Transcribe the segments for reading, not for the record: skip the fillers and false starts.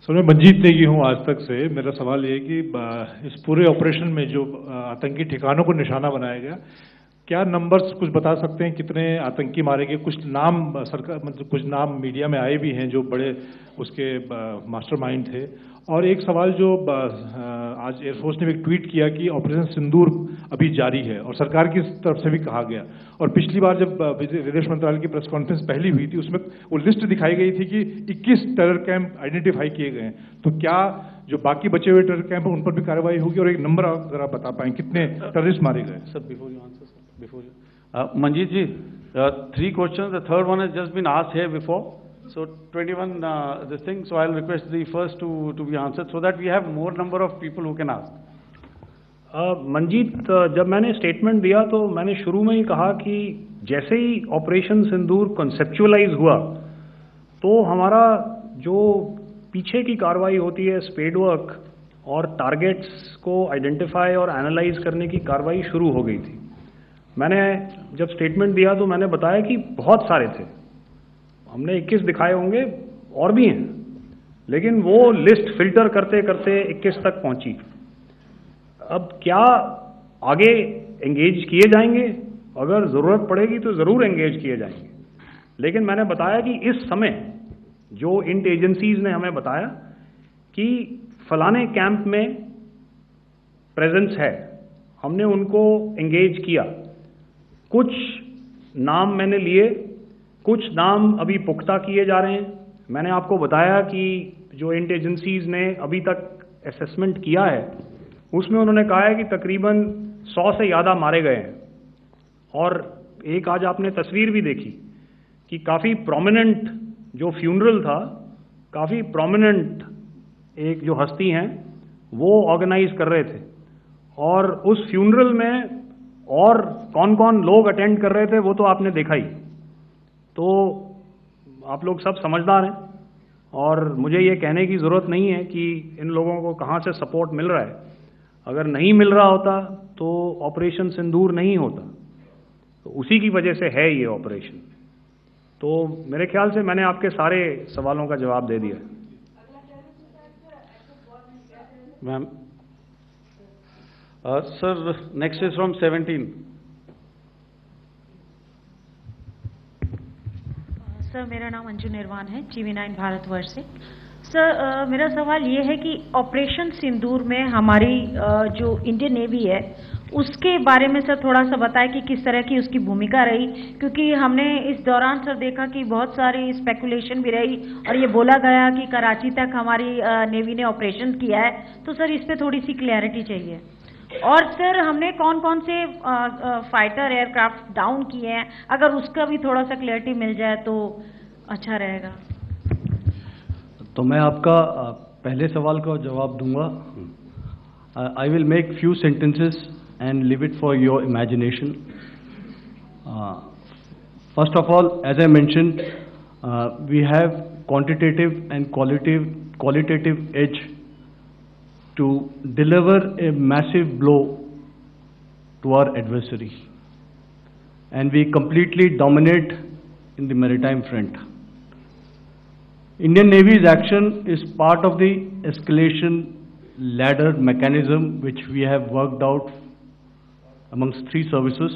Sir मैं मंजीत नेगी हूँ आज तक से। मेरा सवाल ये है कि इस पूरे ऑपरेशन में जो आतंकी ठिकानों को निशाना बनाया गया, क्या नंबर्स कुछ बता सकते हैं कितने आतंकी मारे गए? कुछ नाम सरकार मतलब कुछ नाम मीडिया में आए भी हैं जो बड़े उसके मास्टरमाइंड थे। और एक सवाल जो आज एयरफोर्स ने भी एक ट्वीट किया कि ऑपरेशन सिंदूर अभी जारी है और सरकार की तरफ से भी कहा गया। और पिछली बार जब विदेश मंत्रालय की प्रेस कॉन्फ्रेंस पहली हुई थी उसमें वो लिस्ट दिखाई गई थी कि 21 टेरर कैंप आइडेंटिफाई किए गए हैं। तो क्या जो बाकी बचे हुए टेरर कैंप हैं उन पर भी कार्रवाई होगी? और एक नंबर अगर आप बता पाएं कितने टेररिस्ट मारे गए? Sir before you answer, sir before you Manjeet ji, 3 questions. The third one has just been asked here before. So 21 this thing. So I'll request the first to be answered so that we have more number of people who can ask. Manjeet, जब मैंने statement दिया तो मैंने शुरू में ही कहा कि जैसे ही ऑपरेशन सिंदूर कॉन्सेप्चुअलाइज हुआ तो हमारा जो पीछे की कार्रवाई होती है स्पेड वर्क और टारगेट्स को आइडेंटिफाई और एनालाइज करने की कार्रवाई शुरू हो गई थी। मैंने जब स्टेटमेंट दिया तो मैंने बताया कि बहुत सारे थे, हमने 21 दिखाए होंगे और भी हैं, लेकिन वो लिस्ट फिल्टर करते करते 21 तक पहुंची। अब क्या आगे एंगेज किए जाएंगे? अगर ज़रूरत पड़ेगी तो ज़रूर एंगेज किए जाएंगे, लेकिन मैंने बताया कि इस समय जो इंट एजेंसीज ने हमें बताया कि फलाने कैंप में प्रेजेंस है, हमने उनको एंगेज किया। कुछ नाम मैंने लिए, कुछ नाम अभी पुख्ता किए जा रहे हैं। मैंने आपको बताया कि जो इंट एजेंसीज ने अभी तक असेसमेंट किया है उसमें उन्होंने कहा है कि तकरीबन 100 से ज़्यादा मारे गए हैं। और एक आज आपने तस्वीर भी देखी कि काफ़ी प्रोमिनेंट जो फ्यूनरल था, काफ़ी प्रोमिनेंट एक जो हस्ती हैं वो ऑर्गेनाइज कर रहे थे, और उस फ्यूनरल में और कौन कौन लोग अटेंड कर रहे थे वो तो आपने देखा ही। तो आप लोग सब समझदार हैं और मुझे ये कहने की ज़रूरत नहीं है कि इन लोगों को कहाँ से सपोर्ट मिल रहा है। अगर नहीं मिल रहा होता तो ऑपरेशन सिंदूर नहीं होता, तो उसी की वजह से है ये ऑपरेशन। तो मेरे ख्याल से मैंने आपके सारे सवालों का जवाब दे दिया। Ma'am sir next is from 17। Sir मेरा नाम अंजू निर्वाण है, TV9 भारतवर्ष से। सर मेरा सवाल ये है कि ऑपरेशन सिंदूर में हमारी जो इंडियन नेवी है उसके बारे में सर थोड़ा सा बताएं कि किस तरह की उसकी भूमिका रही, क्योंकि हमने इस दौरान सर देखा कि बहुत सारी स्पेकुलेशन भी रही और ये बोला गया कि कराची तक हमारी नेवी ने ऑपरेशन किया है। तो सर इस पे थोड़ी सी क्लैरिटी चाहिए। और सर हमने कौन कौन से फाइटर एयरक्राफ्ट डाउन किए हैं, अगर उसका भी थोड़ा सा क्लैरिटी मिल जाए तो अच्छा रहेगा। तो मैं आपका पहले सवाल का जवाब दूंगा। I will make few sentences and leave it for your imagination. First of all, as I mentioned, we have quantitative and qualitative edge to deliver a massive blow to our adversary, and we completely dominate in the maritime front. Indian Navy's action is part of the escalation ladder mechanism which we have worked out amongst 3 services.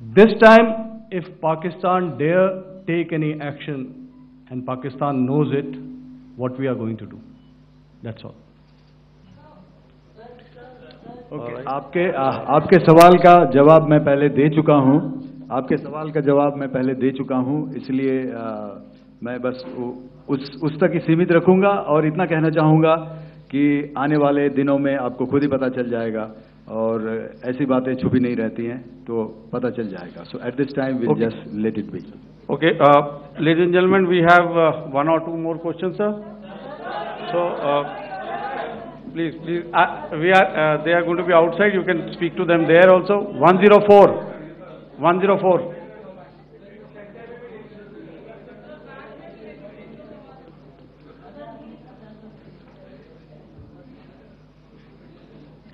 This time, if Pakistan dare take any action, and Pakistan knows it, what we are going to do. That's all. Okay. आपके सवाल का जवाब मैं पहले दे चुका हूं। आपके सवाल का जवाब मैं पहले दे चुका हूं, इसलिए मैं बस उस तक ही सीमित रखूंगा और इतना कहना चाहूंगा कि आने वाले दिनों में आपको खुद ही पता चल जाएगा और ऐसी बातें छुपी नहीं रहती हैं, तो पता चल जाएगा। So at this time we just let it be. Okay, ladies and gentlemen, we have 1 or 2 more questions, sir. So please, they are going to be outside. You can speak to them there also. 104.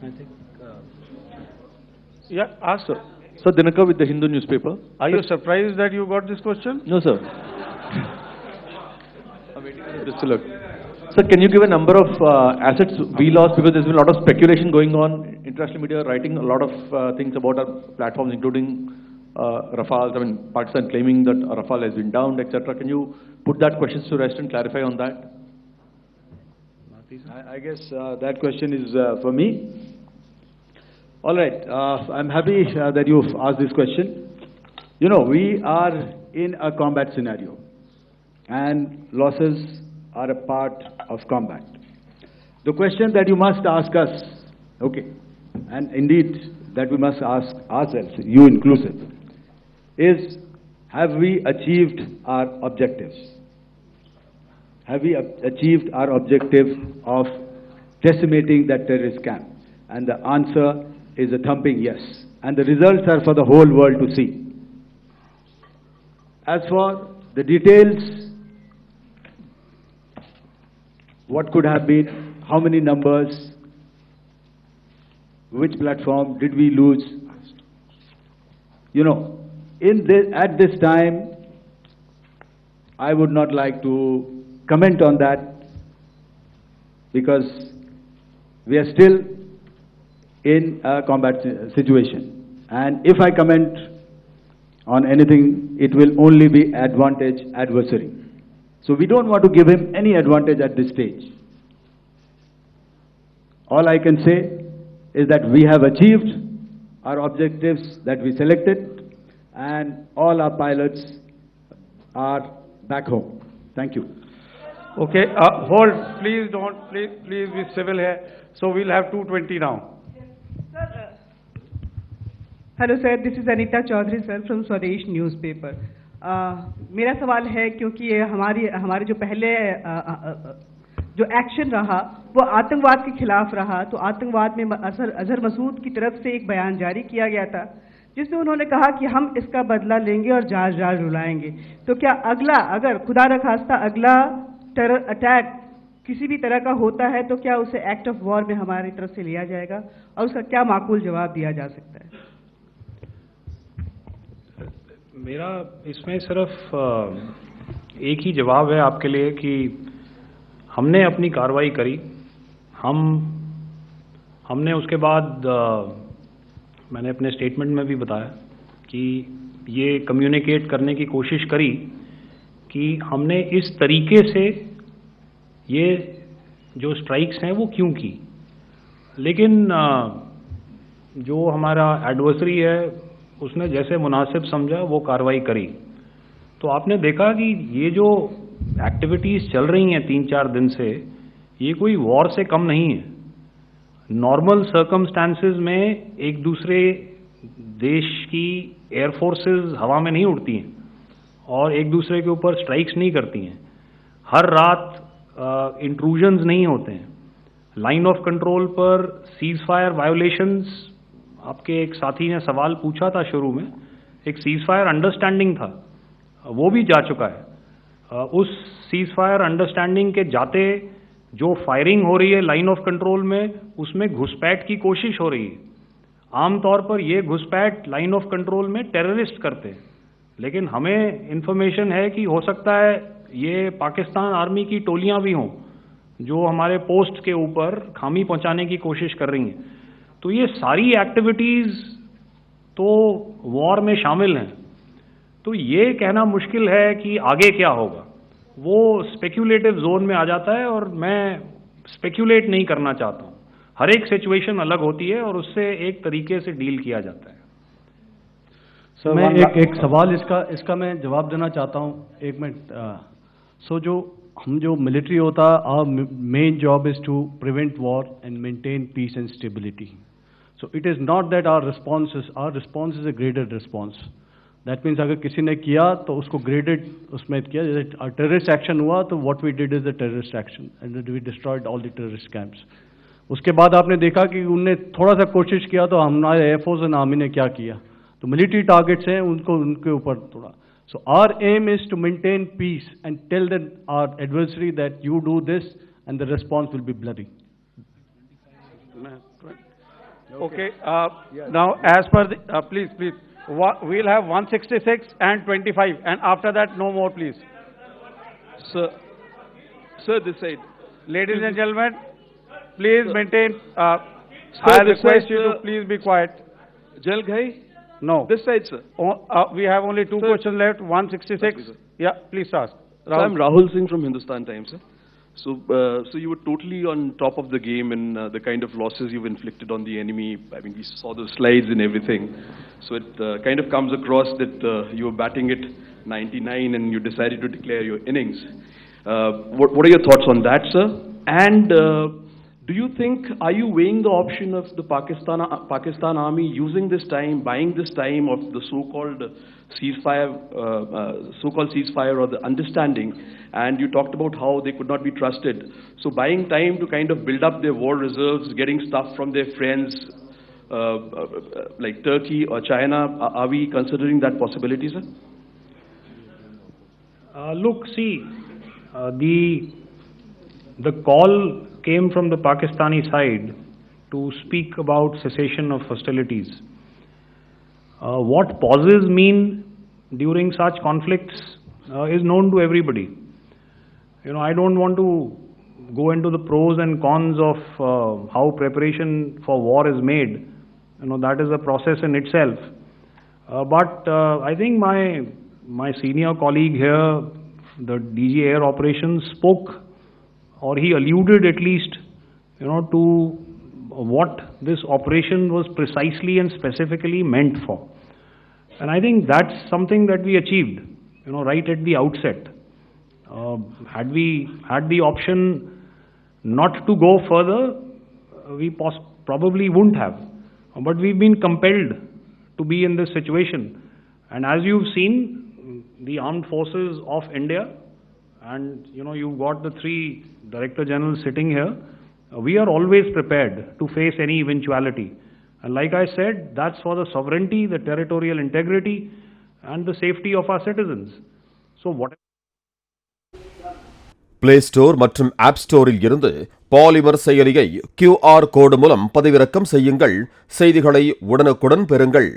I think. Yeah, ask sir. Sir, Dinakar with the Hindu newspaper. Are you surprised that you got this question? No, sir. Just to look. Sir, can you give a number of assets we lost, because there's been a lot of speculation going on, international media writing a lot of things about our platforms, including Rafale. I mean, Pakistan claiming that Rafale has been downed, etc. Can you put that question to rest and clarify on that? I guess that question is for me. All right, I'm happy that you've asked this question. You know, we are in a combat scenario, and losses are a part of combat. The question that you must ask us, okay, and indeed that we must ask ourselves, you inclusive, is have we achieved our objectives? Have we achieved our objective of decimating that terrorist camp? And the answer is a thumping yes. And the results are for the whole world to see. As for the details, what could have been, how many numbers, which platform did we lose? You know, at this time, I would not like to comment on that, because we are still in a combat situation. And if I comment on anything, it will only be advantage adversary. So we don't want to give him any advantage at this stage. All I can say is that we have achieved our objectives that we selected, and all our pilots are back home. Thank you. Okay, hold, please don't, please be civil here. So we'll have 220 now. Hello sir, this is Anita Chaudhary sir from Swadesh newspaper. मेरा सवाल है, क्योंकि ये हमारे जो पहले जो action रहा वो आतंकवाद के खिलाफ रहा, तो आतंकवाद में अजहर मसूद की तरफ से एक बयान जारी किया गया था जिसमें उन्होंने कहा कि हम इसका बदला लेंगे और जाज रुलाएंगे। तो क्या अगला, अगर खुदा न खास्ता अगला टेरर अटैक किसी भी तरह का होता है, तो क्या उसे एक्ट ऑफ वॉर में हमारी तरफ से लिया जाएगा और उसका क्या माकूल जवाब दिया जा सकता है? मेरा इसमें सिर्फ एक ही जवाब है आपके लिए कि हमने अपनी कार्रवाई करी। हमने उसके बाद मैंने अपने स्टेटमेंट में भी बताया कि ये कम्युनिकेट करने की कोशिश करी कि हमने इस तरीके से ये जो स्ट्राइक्स हैं वो क्यों की। लेकिन जो हमारा एडवर्सरी है उसने जैसे मुनासिब समझा वो कार्रवाई करी। तो आपने देखा कि ये जो एक्टिविटीज़ चल रही हैं 3-4 दिन से, ये कोई वॉर से कम नहीं है। नॉर्मल सर्कमस्टांसेस में एक दूसरे देश की एयरफोर्सेस हवा में नहीं उड़ती हैं और एक दूसरे के ऊपर स्ट्राइक्स नहीं करती हैं। हर रात इंट्रूजन्स नहीं होते हैं। लाइन ऑफ कंट्रोल पर सीज फायर वायोलेशंस, आपके एक साथी ने सवाल पूछा था शुरू में, एक सीज फायर अंडरस्टैंडिंग था, वो भी जा चुका है। उस सीज फायर अंडरस्टैंडिंग के जाते जो फायरिंग हो रही है लाइन ऑफ कंट्रोल में, उसमें घुसपैठ की कोशिश हो रही है। आमतौर पर ये घुसपैठ लाइन ऑफ कंट्रोल में टेररिस्ट करते हैं, लेकिन हमें इंफॉर्मेशन है कि हो सकता है ये पाकिस्तान आर्मी की टोलियां भी हों जो हमारे पोस्ट के ऊपर खामी पहुंचाने की कोशिश कर रही हैं। तो ये सारी एक्टिविटीज़ तो वॉर में शामिल हैं। तो ये कहना मुश्किल है कि आगे क्या होगा, वो स्पेक्यूलेटिव जोन में आ जाता है और मैं स्पेक्यूलेट नहीं करना चाहता हूँ। हर एक सिचुएशन अलग होती है और उससे एक तरीके से डील किया जाता है। सर मैं एक सवाल इसका मैं जवाब देना चाहता हूँ, एक मिनट। सो हम जो मिलिट्री होता है, our main job is to prevent war and maintain peace and stability. So it is not that our response is a graded response. That means अगर किसी ने किया तो उसको graded उसमें किया, जैसे terrorist action हुआ तो what we did is the terrorist action and we destroyed all the terrorist camps. उसके बाद आपने देखा कि उनने थोड़ा सा कोशिश किया तो हमारे एयरफोर्स एंड आर्मी ने क्या किया, तो मिलिट्री टारगेट्स हैं उनके ऊपर थोड़ा। So our aim is to maintain peace and tell our adversary that you do this and the response will be bloody. Okay, now as per the, please, we'll have 166 and 25, and after that no more, please. Sir, Sir, this side. Ladies and gentlemen, please maintain, Sir, I this request side, you to sir. please be quiet. Jal Ghai? No. This side, sir. We have only two Sir. questions left, 166. Sir. Yeah, please ask. So I'm Rahul Singh from Hindustan Times, sir. So you were totally on top of the game in the kind of losses you've inflicted on the enemy. I mean, we saw the slides and everything. So it kind of comes across that you were batting it 99 and you decided to declare your innings. What are your thoughts on that, sir? And do you think, are you weighing the option of the Pakistan army using this time, buying this time of the so-called ceasefire or the understanding? And you talked about how they could not be trusted. So buying time to kind of build up their war reserves, getting stuff from their friends like Turkey or China, are we considering that possibility, sir? Look, see, the call came from the Pakistani side to speak about cessation of hostilities. What pauses mean during such conflicts is known to everybody. I don't want to go into the pros and cons of how preparation for war is made. That is a process in itself. But I think my senior colleague here, the DG Air Operations, spoke, or he alluded at least, to what this operation was precisely and specifically meant for. And I think that's something that we achieved, right at the outset. Had we had the option not to go further, we probably wouldn't have. But we've been compelled to be in this situation. And as you've seen, the armed forces of India, and you've got the three Director Generals sitting here, we are always prepared to face any eventuality. And like I said, that's for the sovereignty, the territorial integrity, and the safety of our citizens. So whatever. Play store மற்றும் app ஸ்டோரில் இருந்து polymer செயலியை QR கோடு மூலம் பதிவிறக்கம் செய்யுங்கள். செய்திகளை உடனுக்குடன் பெறுங்கள்.